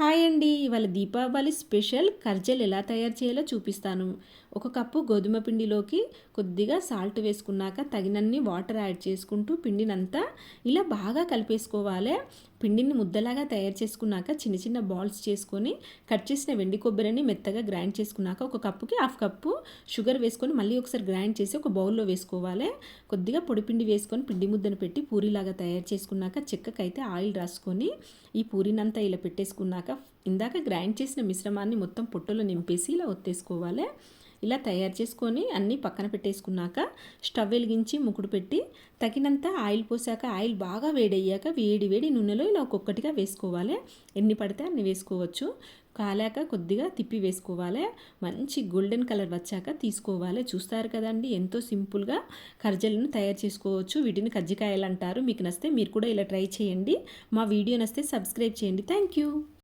Hi అండి. ఇవాళ Deepavali special కర్జలు ఎలా తయారు చేయాలో చూపిస్తాను. ఒక కప్పు గోధుమ పిండిలోకి కొద్దిగా సాల్ట్ వేసుకున్నాక తగినన్ని వాటర్ యాడ్ చేసుకుంటూ పిండినంతా ఇలా బాగా కలిపేసుకోవాలి. పిండిని ముద్దలాగా తయారు చేసుకున్నాక చిన్న చిన్న బాల్స్ చేసుకొని కట్ చేసిన వెండి కొబ్బరిని మెత్తగా గ్రైండ్ చేసుకున్నాక ఒక కప్పుకి హాఫ్ కప్పు షుగర్ వేసుకొని మళ్ళీ ఒకసారి గ్రైండ్ చేసి ఒక బౌల్లో వేసుకోవాలి. కొద్దిగా పొడిపిండి వేసుకొని పిండి ముద్దను పెట్టి పూరీలాగా తయారు చేసుకున్నాక చెక్కకైతే ఆయిల్ రాసుకొని ఈ పూరినంతా ఇలా పెట్టేసుకున్నాక ఇందాక గ్రైండ్ చేసిన మిశ్రమాన్ని మొత్తం పొట్టులో నింపేసి ఇలా ఒత్తేసుకోవాలి. ఇలా తయారు చేసుకొని అన్నీ పక్కన పెట్టేసుకున్నాక స్టవ్ వెలిగించి ముకుడు పెట్టి తగినంత ఆయిల్ పోసాక ఆయిల్ బాగా వేడయ్యాక వేడి వేడి నూనెలో ఇలా ఒక్కొక్కటిగా వేసుకోవాలి. ఎన్ని పడితే అన్ని వేసుకోవచ్చు. కాలాక కొద్దిగా తిప్పి వేసుకోవాలి. మంచి గోల్డెన్ కలర్ వచ్చాక తీసుకోవాలి. చూస్తారు కదండి, ఎంతో సింపుల్గా కర్జలను తయారు చేసుకోవచ్చు. వీటిని కజ్జికాయలు అంటారు. మీకు నచ్చితే మీరు కూడా ఇలా ట్రై చేయండి. మా వీడియో నచ్చితే సబ్స్క్రైబ్ చేయండి. Thank you.